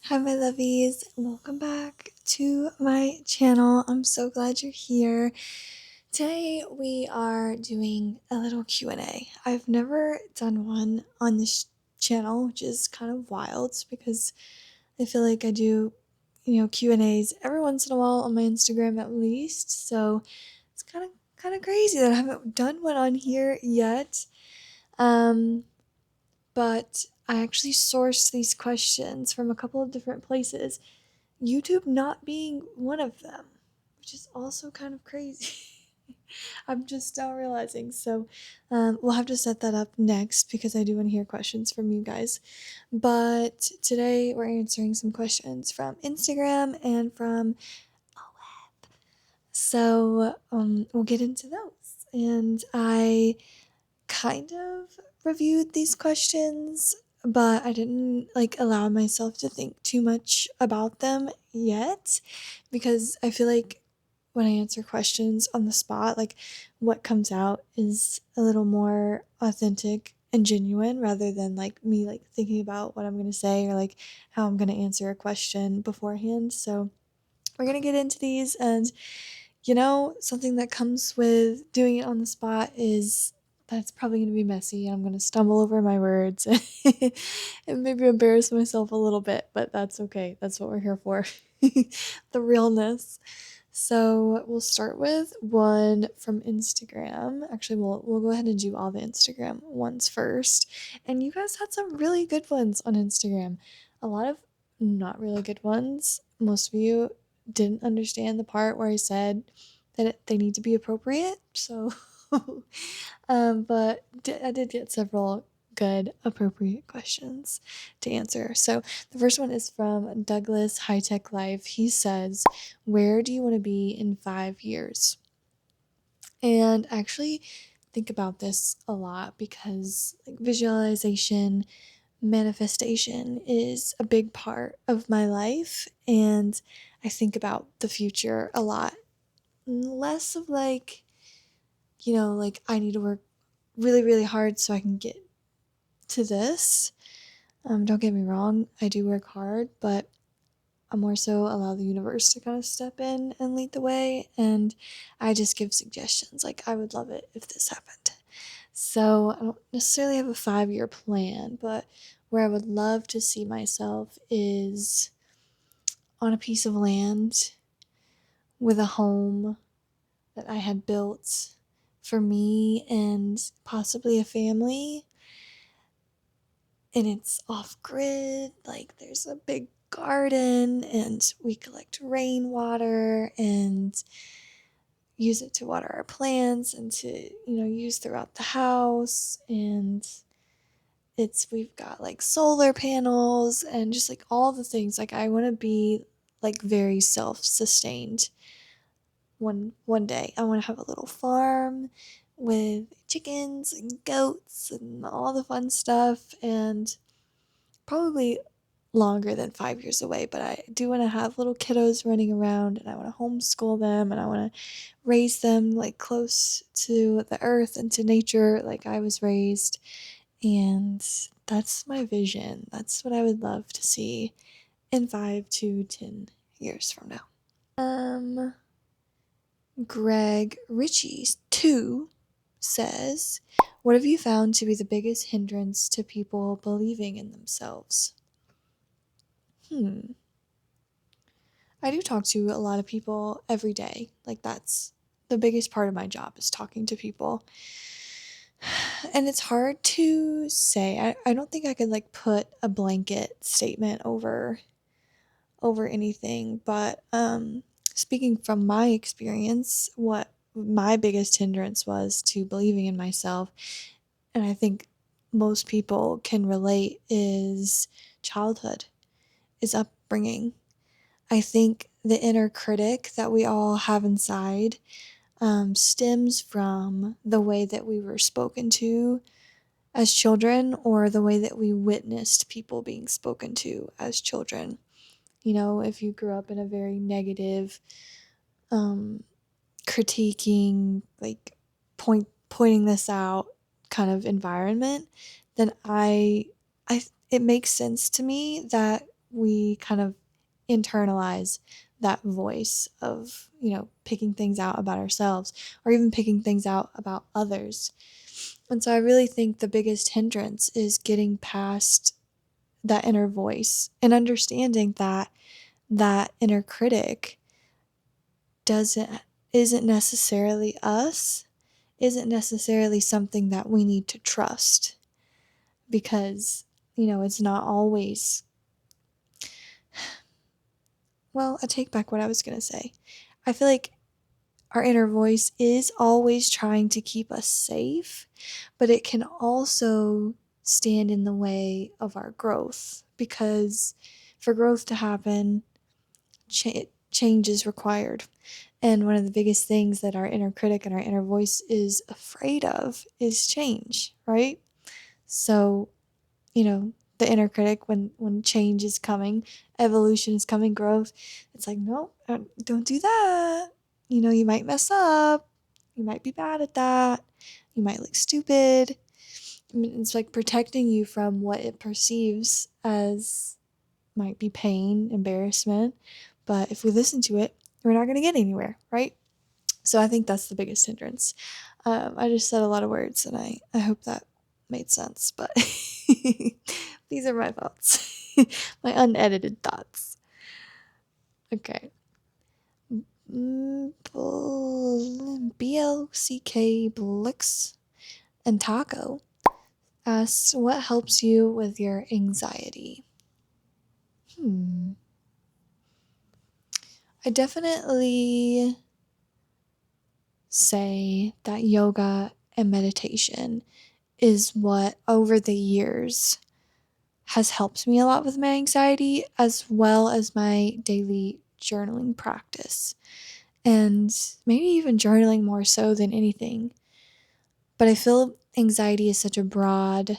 Hi, my lovies. Welcome back to my channel. I'm so glad you're here. Today we are doing a little Q&A. I've never done one on this channel, which is kind of wild because I feel like I do, Q&As every once in a while on my Instagram at least. So it's kind of crazy that I haven't done one on here yet. But I actually sourced these questions from a couple of different places, YouTube not being one of them, which is also kind of crazy. I'm just now realizing. So we'll have to set that up next because I do want to hear questions from you guys. But today we're answering some questions from Instagram and from a web. So we'll get into those. And I kind of reviewed these questions, but I didn't allow myself to think too much about them yet because I feel like when I answer questions on the spot, what comes out is a little more authentic and genuine rather than me thinking about what I'm going to say or how I'm going to answer a question beforehand. So we're going to get into these, and something that comes with doing it on the spot is that's probably going to be messy, and I'm going to stumble over my words and maybe embarrass myself a little bit, but that's okay. That's what we're here for. The realness. So we'll start with one from Instagram. Actually, we'll go ahead and do all the Instagram ones first. And you guys had some really good ones on Instagram. A lot of not really good ones. Most of you didn't understand the part where I said that they need to be appropriate. So, but I did get several good appropriate questions to answer. So the first one is from Douglas High Tech Life. He says, "Where do you want to be in 5 years?" And I actually think about this a lot because visualization, manifestation is a big part of my life, and I think about the future a lot. Less of I need to work really, really hard so I can get to this. Don't get me wrong, I do work hard, but I more so allow the universe to kind of step in and lead the way, and I just give suggestions. I would love it if this happened. So I don't necessarily have a 5 year plan, but where I would love to see myself is on a piece of land with a home that I had built for me and possibly a family. And it's off grid, there's a big garden, and we collect rainwater and use it to water our plants and to, use throughout the house. And we've got solar panels and just all the things. I want to be very self-sustained. One day I want to have a little farm with chickens and goats and all the fun stuff, and probably longer than 5 years away, but I do want to have little kiddos running around, and I want to homeschool them, and I want to raise them close to the earth and to nature like I was raised. And that's my vision. That's what I would love to see in 5 to 10 years from now. Greg Ritchie 2 says, "What have you found to be the biggest hindrance to people believing in themselves?" I do talk to a lot of people every day. That's the biggest part of my job, is talking to people. And it's hard to say. I don't think I could put a blanket statement over anything, but speaking from my experience, what my biggest hindrance was to believing in myself, and I think most people can relate, is childhood, is upbringing. I think the inner critic that we all have inside stems from the way that we were spoken to as children, or the way that we witnessed people being spoken to as children. If you grew up in a very negative, critiquing, pointing this out kind of environment, then it makes sense to me that we kind of internalize that voice of, picking things out about ourselves or even picking things out about others. And so I really think the biggest hindrance is getting past that inner voice and understanding that that inner critic doesn't isn't necessarily us, isn't necessarily something that we need to trust, because it's not always. Well, I take back what I was going to say. I feel like our inner voice is always trying to keep us safe, but it can also stand in the way of our growth, because for growth to happen, change is required. And one of the biggest things that our inner critic and our inner voice is afraid of is change, right? So, the inner critic, when change is coming, evolution is coming, growth, it's like, no, don't do that. You might mess up. You might be bad at that. You might look stupid. I mean, it's like protecting you from what it perceives as might be pain, embarrassment. But if we listen to it, we're not going to get anywhere, right? So I think that's the biggest hindrance. I just said a lot of words, and I hope that made sense, but these are my thoughts, my unedited thoughts. Okay. BLCK Blix and Taco asks, what helps you with your anxiety? I definitely say that yoga and meditation is what over the years has helped me a lot with my anxiety, as well as my daily journaling practice. And maybe even journaling more so than anything. But I feel anxiety is such a broad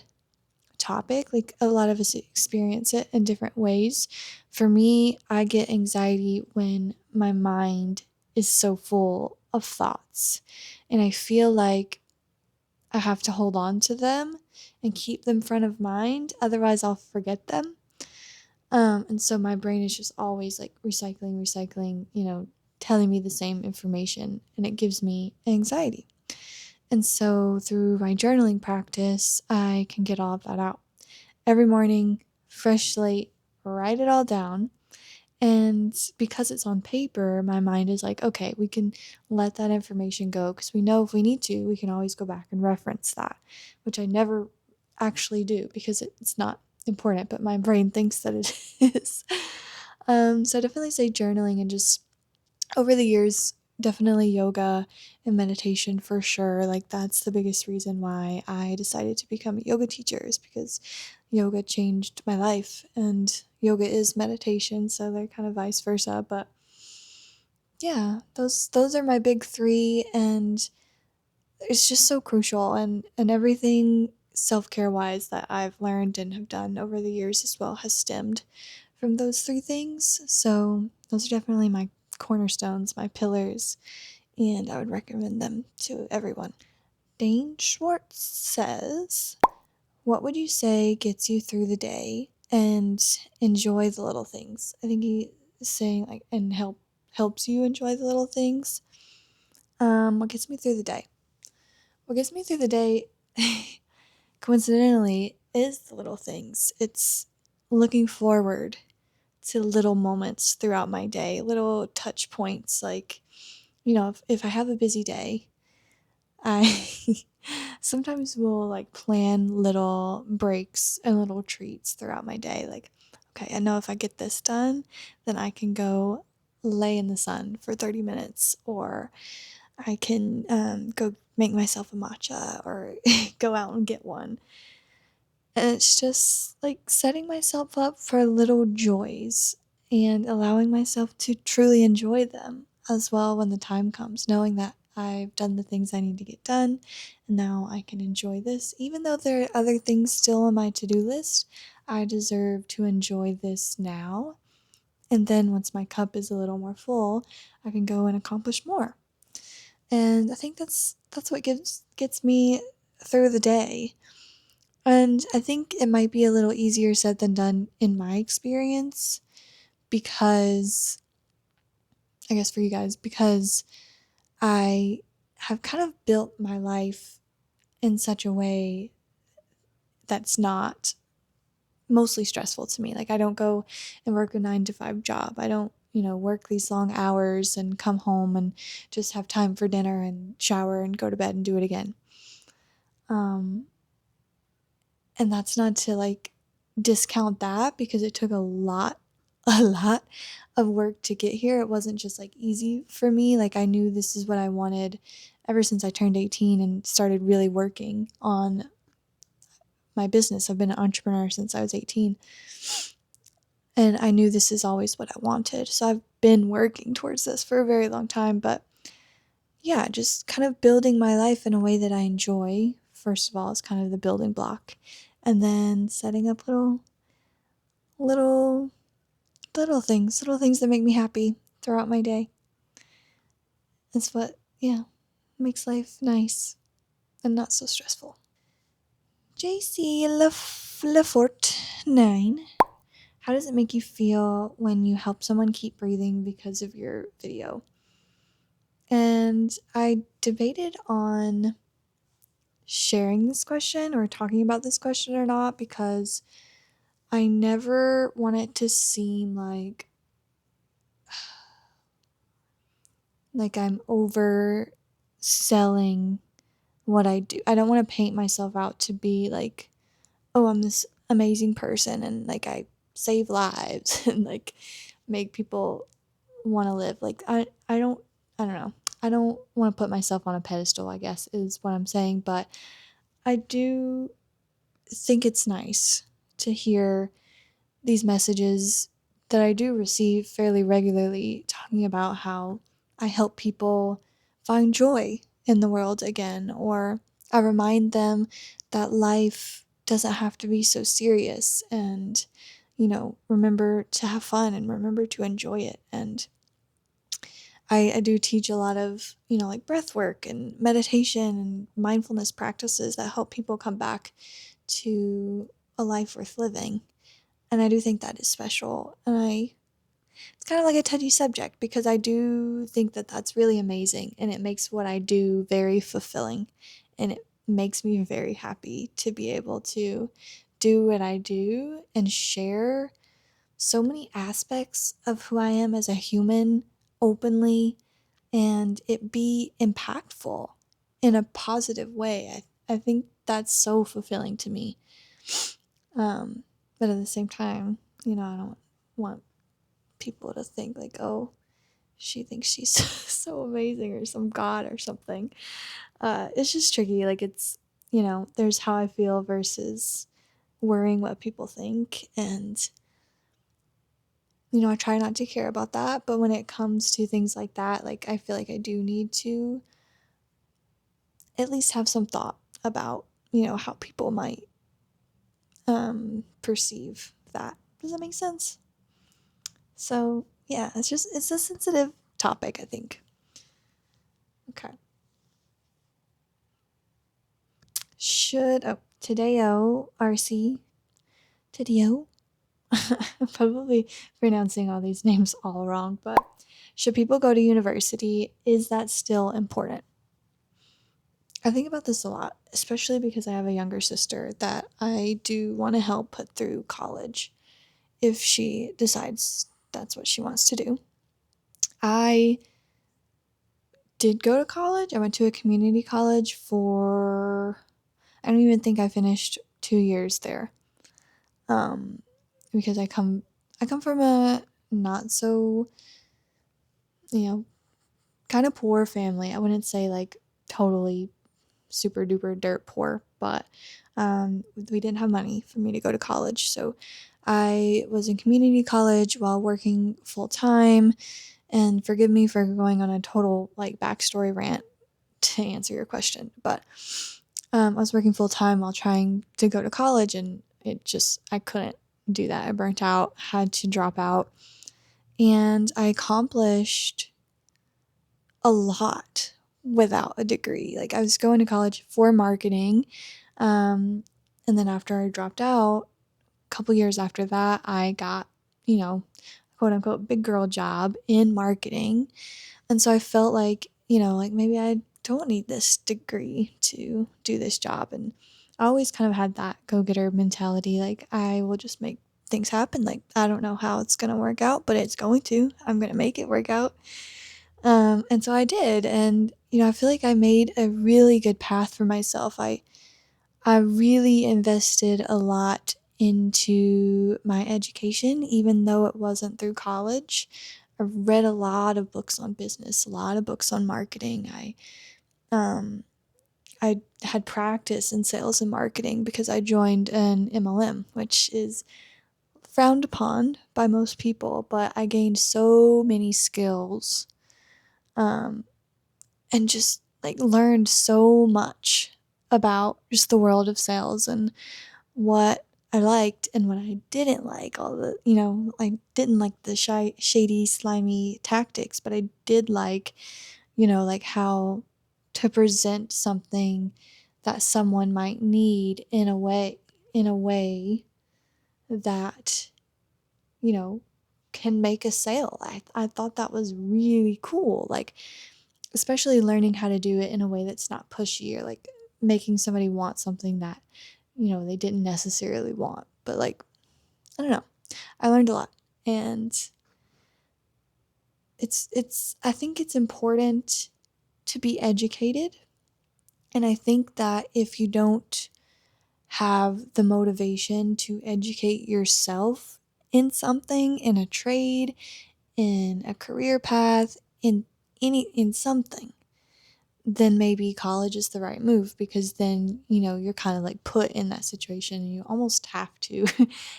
topic. Like, a lot of us experience it in different ways. For me, I get anxiety when my mind is so full of thoughts, and I feel like I have to hold on to them and keep them front of mind, otherwise I'll forget them. And so my brain is just always like recycling, telling me the same information, and it gives me anxiety. And so through my journaling practice, I can get all of that out. Every morning, fresh slate, write it all down. And because it's on paper, my mind is like, okay, we can let that information go, because we know if we need to, we can always go back and reference that, which I never actually do because it's not important, but my brain thinks that it is. So I definitely say journaling, and just over the years, definitely yoga and meditation for sure. Like, that's the biggest reason why I decided to become a yoga teacher, is because yoga changed my life, and yoga is meditation, so they're kind of vice versa. But yeah, those are my big three, and it's just so crucial, and everything self-care wise that I've learned and have done over the years as well has stemmed from those three things. So those are definitely my cornerstones, my pillars, and I would recommend them to everyone. Dane Schwartz says, what would you say gets you through the day and enjoy the little things? I think he is saying, like, and helps you enjoy the little things. What gets me through the day? What gets me through the day, coincidentally, is the little things. It's looking forward to little moments throughout my day, little touch points. Like, if I have a busy day, I sometimes will like plan little breaks and little treats throughout my day. Like, okay, I know if I get this done, then I can go lay in the sun for 30 minutes, or I can go make myself a matcha, or go out and get one. And it's just like setting myself up for little joys and allowing myself to truly enjoy them as well when the time comes, knowing that I've done the things I need to get done, and now I can enjoy this. Even though there are other things still on my to-do list, I deserve to enjoy this now. And then once my cup is a little more full, I can go and accomplish more. And I think that's what gets me through the day. And I think it might be a little easier said than done in my experience because, I guess for you guys, because I have kind of built my life in such a way that's not mostly stressful to me. Like, I don't go and work a 9 to 5 job. I don't, work these long hours and come home and just have time for dinner and shower and go to bed and do it again. Um, and that's not to like discount that because it took a lot, a lot of work to get here. It wasn't just like easy for me. Like, I knew this is what I wanted ever since I turned 18 and started really working on my business. I've been an entrepreneur since I was 18. And I knew this is always what I wanted. So I've been working towards this for a very long time. But yeah, just kind of building my life in a way that I enjoy, first of all, is kind of the building block. And then setting up little, little things that make me happy throughout my day. It's what, yeah, makes life nice and not so stressful. JC Lefort 9. How does it make you feel when you help someone keep breathing because of your video? And I debated on sharing this question or talking about this question or not because I never want it to seem like I'm overselling what I do. I don't want to paint myself out to be like, oh, I'm this amazing person and like I save lives and like make people want to live. Like I don't know. I don't want to put myself on a pedestal, I guess is what I'm saying, but I do think it's nice to hear these messages that I do receive fairly regularly talking about how I help people find joy in the world again, or I remind them that life doesn't have to be so serious and, remember to have fun and remember to enjoy it. And I do teach a lot of, like breath work and meditation and mindfulness practices that help people come back to a life worth living. And I do think that is special. And it's kind of like a touchy subject because I do think that that's really amazing and it makes what I do very fulfilling. And it makes me very happy to be able to do what I do and share so many aspects of who I am as a human openly and it be impactful in a positive way. I think that's so fulfilling to me. Um, but at the same time, I don't want people to think like, oh, she thinks she's so amazing or some god or something. It's just tricky. Like it's, there's how I feel versus worrying what people think. And, I try not to care about that. But when it comes to things like that, like I feel like I do need to at least have some thought about, how people might perceive that. Does that make sense? So yeah, it's a sensitive topic, I think. Okay. Tadeo RC Tadeo. I'm probably pronouncing all these names all wrong, but should people go to university? Is that still important? I think about this a lot, especially because I have a younger sister that I do want to help put through college if she decides that's what she wants to do. I did go to college. I went to a community college I don't even think I finished 2 years there. Because I come from a not so, you know, kind of poor family. I wouldn't say like totally super duper dirt poor, but we didn't have money for me to go to college. So I was in community college while working full time. And forgive me for going on a total like backstory rant to answer your question, but I was working full time while trying to go to college, and I couldn't do that. I burnt out, had to drop out, and I accomplished a lot without a degree. Like I was going to college for marketing, um, And then after I dropped out, a couple years after that, I got, quote unquote, big girl job in marketing. And so I felt like, like maybe I don't need this degree to do this job. And I always kind of had that go getter mentality. Like, I will just make things happen. Like, I don't know how it's going to work out, but it's going to. I'm going to make it work out. And so I did. And, I feel like I made a really good path for myself. I really invested a lot into my education, even though it wasn't through college. I read a lot of books on business, a lot of books on marketing. I had practice in sales and marketing because I joined an MLM, which is frowned upon by most people, but I gained so many skills, um, and just like learned so much about just the world of sales and what I liked and what I didn't like. All the, I didn't like the shady, slimy tactics, but I did like, like how to present something that someone might need in a way that, you know, can make a sale. I thought that was really cool. Like, especially learning how to do it in a way that's not pushy or like making somebody want something that, they didn't necessarily want. But like, I don't know. I learned a lot. And I think it's important to be educated. And I think that if you don't have the motivation to educate yourself in something, in a trade, in a career path, in something, then maybe college is the right move, because then, you're kind of like put in that situation and you almost have to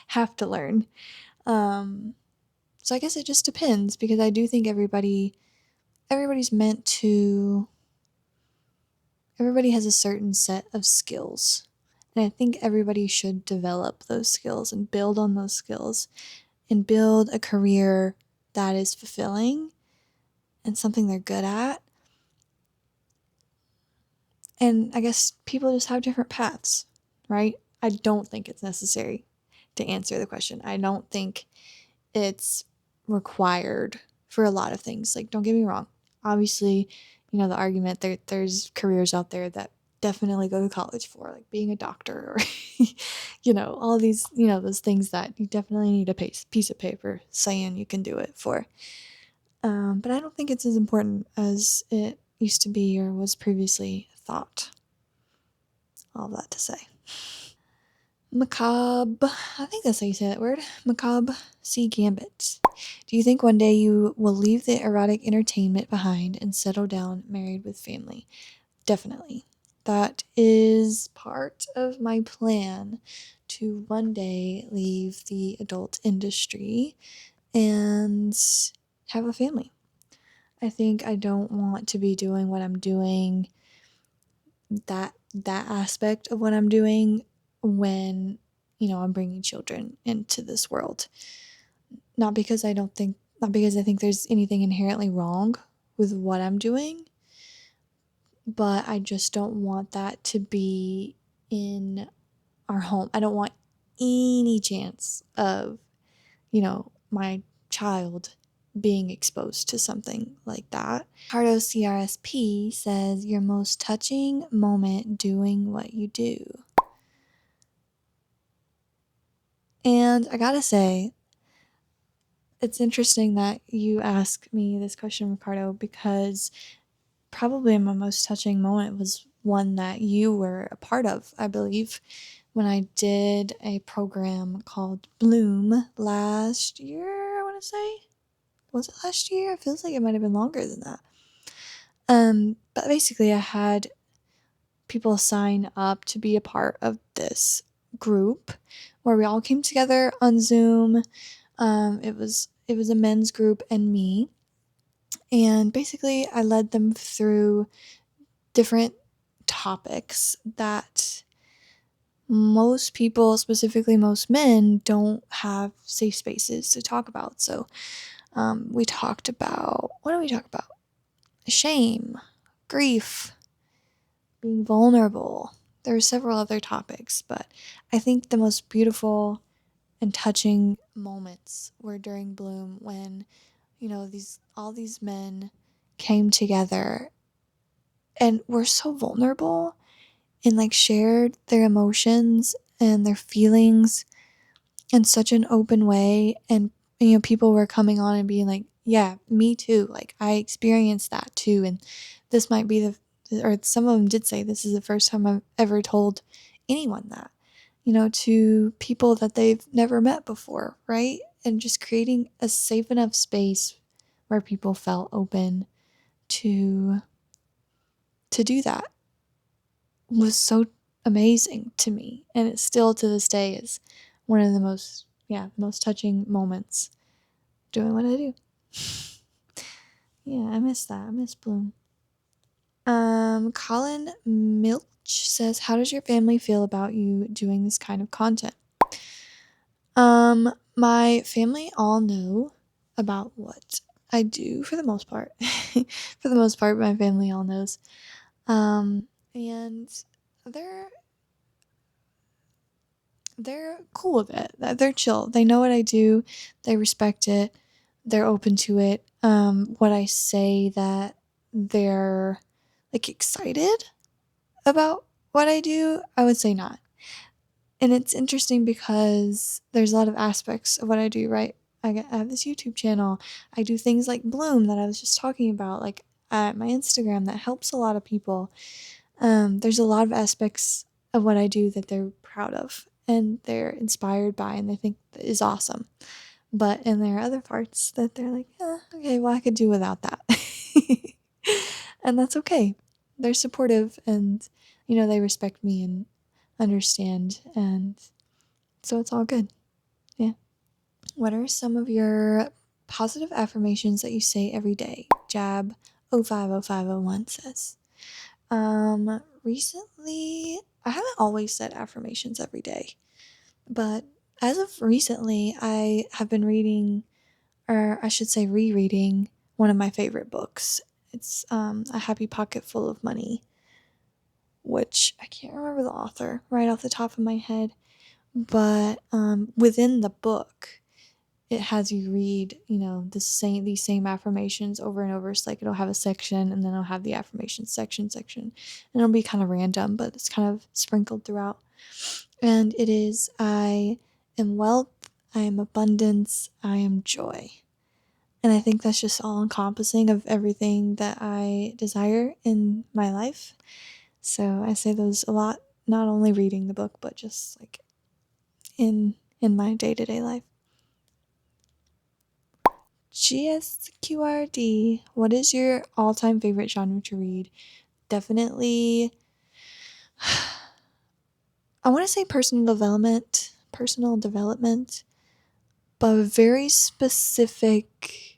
have to learn. So I guess it just depends, because I do think everybody's meant to everybody has a certain set of skills. And I think everybody should develop those skills and build on those skills and build a career that is fulfilling and something they're good at. And I guess people just have different paths, right? I don't think it's necessary to answer the question. I don't think it's required for a lot of things. Like, don't get me wrong. Obviously, the argument there's careers out there that definitely go to college for, like being a doctor or, all these, those things that you definitely need a piece of paper saying you can do it for. But I don't think it's as important as it used to be or was previously thought. All that to say. Macabre, I think that's how you say that word. Macabre sea gambit. Do you think one day you will leave the erotic entertainment behind and settle down married with family? Definitely. That is part of my plan, to one day leave the adult industry and have a family. I think I don't want to be doing what I'm doing, that aspect of what I'm doing, when, I'm bringing children into this world. Not because I think there's anything inherently wrong with what I'm doing, but I just don't want that to be in our home. I don't want any chance of, my child being exposed to something like that. Cardo CRSP says, your most touching moment doing what you do. And I gotta say, it's interesting that you ask me this question, Ricardo, because probably my most touching moment was one that you were a part of, I believe, when I did a program called Bloom last year, I want to say. Was it last year? It feels like it might have been longer than that. But basically I had people sign up to be a part of this group where we all came together on Zoom. It was a men's group and me, and basically I led them through different topics that most people, specifically most men, don't have safe spaces to talk about. So we talked about, what did we talk about? Shame, grief, being vulnerable, There are several other topics, but I think the most beautiful and touching moments were during Bloom when, these all these men came together and were so vulnerable and like shared their emotions and their feelings in such an open way. And people were coming on and being like, yeah, me too, like I experienced that too. And this might be or some of them did say, this is the first time I've ever told anyone that, to people that they've never met before, right? And just creating a safe enough space where people felt open to do that was so amazing to me, and it still to this day is one of the most touching moments doing what I do. Yeah, I miss that. I miss Bloom. Colin Milch says, how does your family feel about you doing this kind of content? My family all know about what I do for the most part. For the most part, my family all knows. And they're they're cool with it. They're chill. They know what I do. They respect it. They're open to it. Would I say that they're like excited about what I do? I would say not. And it's interesting because there's a lot of aspects of what I do, right? I have this YouTube channel. I do things like Bloom that I was just talking about, like at my Instagram that helps a lot of people. There's a lot of aspects of what I do that they're proud of and they're inspired by and they think is awesome. But and there are other parts that they're like, okay, well, I could do without that. And that's okay. They're supportive and, they respect me and understand. And so it's all good. Yeah. What are some of your positive affirmations that you say every day? Jab 050501 says. Recently, I haven't always said affirmations every day, but as of recently, I have been reading, or I should say rereading, one of my favorite books. It's A Happy Pocket Full of Money, which I can't remember the author right off the top of my head, but within the book, it has you read, these same affirmations over and over. It's like it'll have a section and then it'll have the affirmations section. And it'll be kind of random, but it's kind of sprinkled throughout. And it is, I am wealth, I am abundance, I am joy. And I think that's just all encompassing of everything that I desire in my life. So I say those a lot, not only reading the book, but just like in my day-to-day life. GSQRD, what is your all-time favorite genre to read? Definitely, I want to say personal development, but a very specific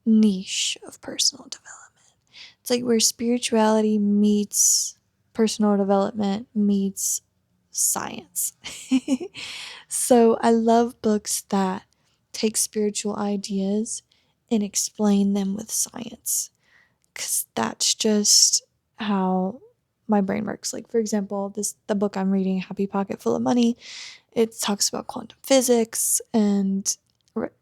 niche of personal development. It's like where spirituality meets personal development meets science. So I love books that take spiritual ideas and explain them with science, because that's just how my brain works. Like, for example, the book I'm reading, Happy Pocket Full of Money, it talks about quantum physics and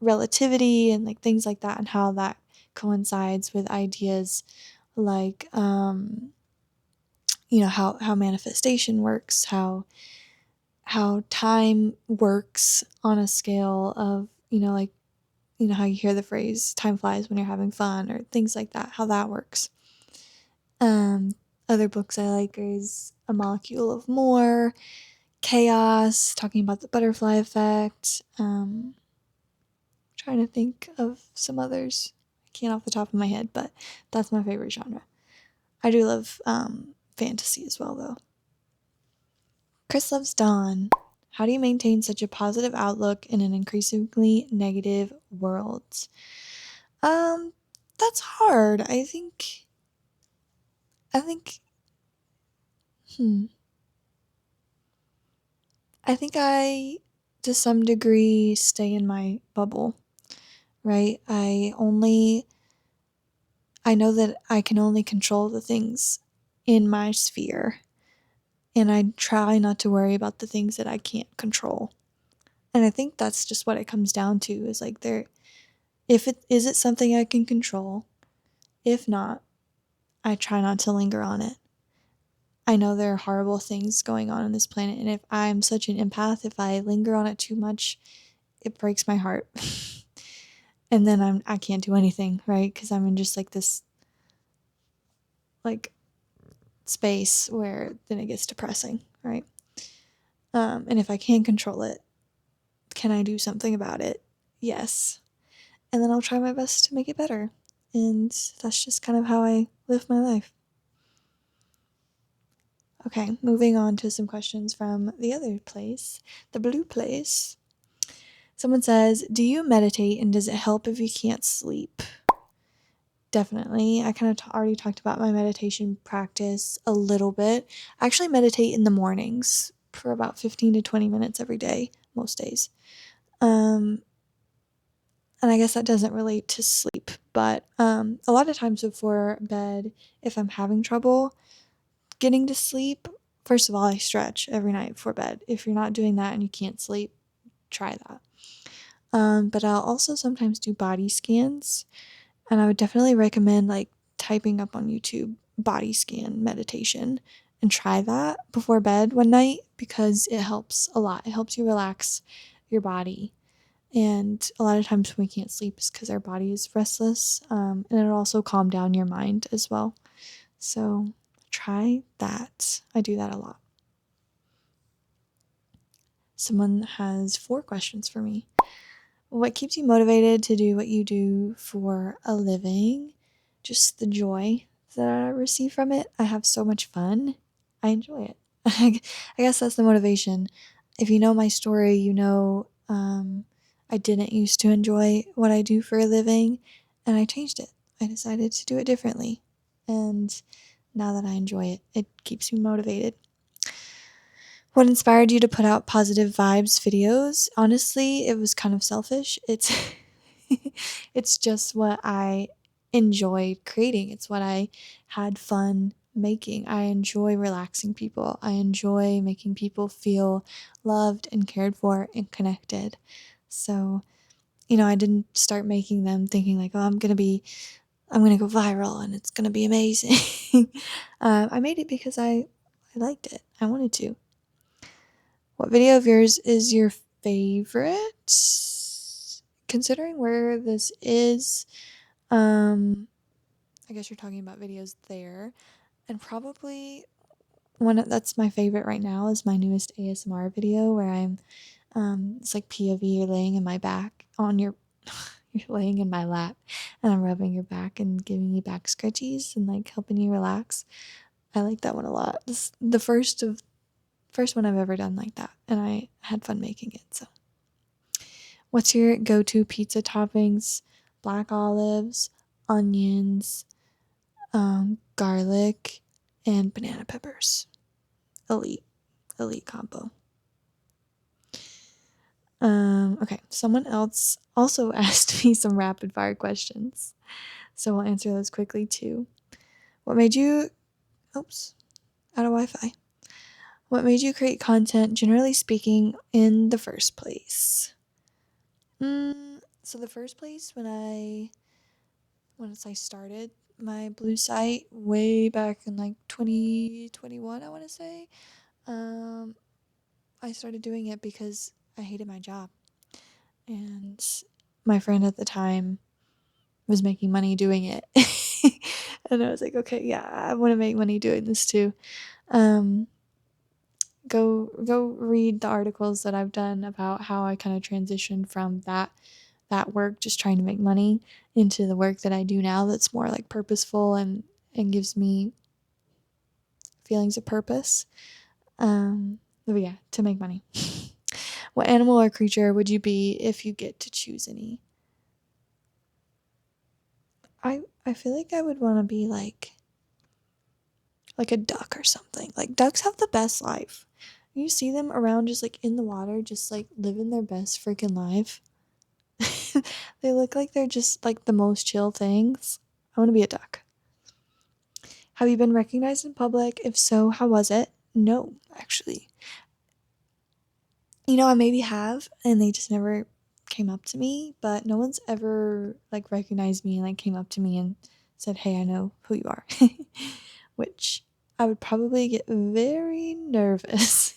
relativity and like things like that, and how that coincides with ideas like how manifestation works, how time works on a scale of, like, how you hear the phrase time flies when you're having fun, or things like that, how that works. Other books I like is A Molecule of More, Chaos, talking about the butterfly effect. Trying to think of some others. I can't off the top of my head, but that's my favorite genre. I do love fantasy as well, though. Chris loves Dawn. How do you maintain such a positive outlook in an increasingly negative world? That's hard. I think, hmm. I think I, to some degree, stay in my bubble, right? I know that I can only control the things in my sphere. and I try not to worry about the things that I can't control. And I think that's just what it comes down to, is like, if it is it something I can control? If not, I try not to linger on it. I know there are horrible things going on this planet, and if I'm such an empath, if I linger on it too much, it breaks my heart. And then I can't do anything, right? Because I'm in just like this like space where then it gets depressing, right? And if I can control it, can I do something about it? Yes. And then I'll try my best to make it better. And that's just kind of how I live my life. Okay, moving on to some questions from the other place, the blue place. Someone says, do you meditate and does it help if you can't sleep? Definitely. I kind of already talked about my meditation practice a little bit. I actually meditate in the mornings for about 15 to 20 minutes every day, most days. And I guess that doesn't relate to sleep, but a lot of times before bed, if I'm having trouble getting to sleep, first of all, I stretch every night before bed. If you're not doing that and you can't sleep, try that. But I'll also sometimes do body scans, and I would definitely recommend like typing up on YouTube body scan meditation and try that before bed one night, because it helps a lot. It helps you relax your body. And a lot of times when we can't sleep is because our body is restless, and it'll also calm down your mind as well. So try that. I do that a lot. Someone has 4 questions for me. What keeps you motivated to do what you do for a living? Just the joy that I receive from it. I have so much fun. I enjoy it. I guess that's the motivation. If you know my story, you know I didn't used to enjoy what I do for a living, and I changed it. I decided to do it differently. And now that I enjoy it, it keeps me motivated. What inspired you to put out positive vibes videos? Honestly, it was kind of selfish. It's it's just what I enjoyed creating. It's what I had fun making. I enjoy relaxing people. I enjoy making people feel loved and cared for and connected. So, I didn't start making them thinking like, oh, I'm going to go viral and it's going to be amazing. I made it because I liked it. I wanted to. What video of yours is your favorite? Considering where this is, I guess you're talking about videos there. And probably that's my favorite right now is my newest ASMR video where I'm, it's like POV, you're laying in my back on your, you're laying in my lap and I'm rubbing your back and giving you back scratchies and like helping you relax. I like that one a lot. This is the first one I've ever done like that, and I had fun making it. So, what's your go-to pizza toppings? Black olives, onions, garlic, and banana peppers. Elite combo. Okay, someone else also asked me some rapid fire questions, so we'll answer those quickly too. What made you? Oops, out of Wi-Fi. What made you create content, generally speaking, in the first place? So the first place once I started my blue site way back in like 2021, I want to say, I started doing it because I hated my job, and my friend at the time was making money doing it, and I was like, okay, yeah, I want to make money doing this too. Go read the articles that I've done about how I kind of transitioned from that work, just trying to make money, into the work that I do now that's more like purposeful and gives me feelings of purpose. But yeah, to make money. What animal or creature would you be if you get to choose any? I feel like I would want to be like a duck or something. Like ducks have the best life. You see them around just like in the water, just like living their best freaking life. They look like they're just like the most chill things. I want to be a duck. Have you been recognized in public? If so, how was it? no, actually. You know, I maybe have, and they just never came up to me, but no one's ever like recognized me and like came up to me and said, "Hey, I know who you are." Which I would probably get very nervous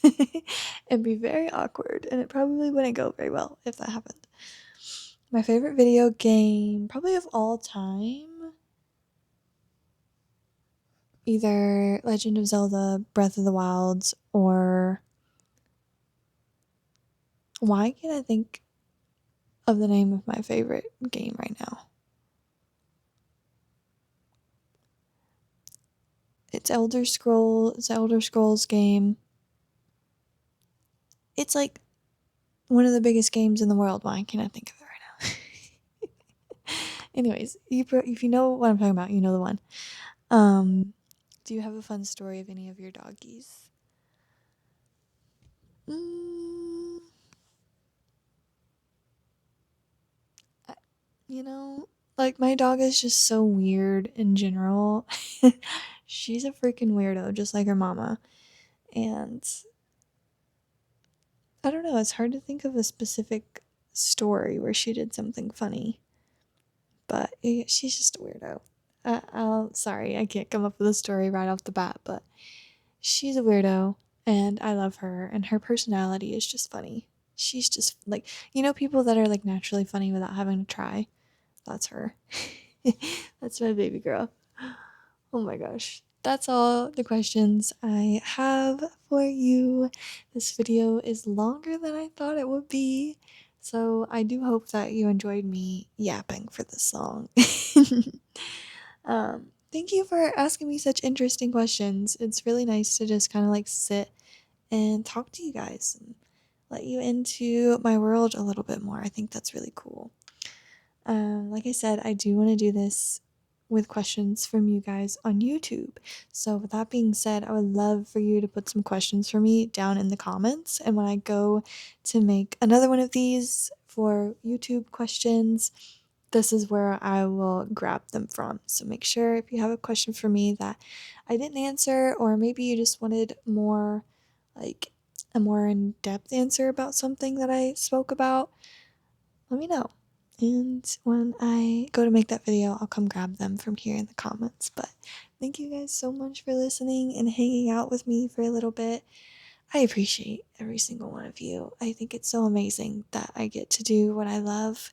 and be very awkward, and it probably wouldn't go very well if that happened. My favorite video game, probably of all time, either Legend of Zelda, Breath of the Wilds, or why can't I think of the name of my favorite game right now? It's Elder Scrolls game. It's like one of the biggest games in the world. Why can't I think of it right now? Anyways, if you know what I'm talking about, you know the one. Do you have a fun story of any of your doggies? Mm, I, you know, like my dog is just so weird in general. She's a freaking weirdo, just like her mama. And I don't know, it's hard to think of a specific story where she did something funny. But she's just a weirdo. Sorry, I can't come up with a story right off the bat, but she's a weirdo, and I love her, and her personality is just funny. She's just like, people that are like naturally funny without having to try. That's her. That's my baby girl. Oh my gosh. That's all the questions I have for you. This video is longer than I thought it would be. So I do hope that you enjoyed me yapping for this song. Thank you for asking me such interesting questions. It's really nice to just kind of like sit and talk to you guys and let you into my world a little bit more. I think that's really cool. Like I said, I do want to do this with questions from you guys on YouTube. So, with that being said, I would love for you to put some questions for me down in the comments. And when I go to make another one of these for YouTube questions, this is where I will grab them from. So, make sure if you have a question for me that I didn't answer, or maybe you just wanted more like a more in depth answer about something that I spoke about, let me know. And when I go to make that video, I'll come grab them from here in the comments. But thank you guys so much for listening and hanging out with me for a little bit. I appreciate every single one of you. I think it's so amazing that I get to do what I love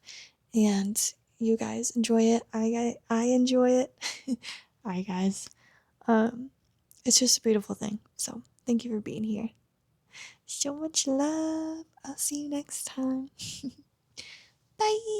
and you guys enjoy it. I enjoy it. Hi guys. It's just a beautiful thing. So thank you for being here. So much love. I'll see you next time. Bye.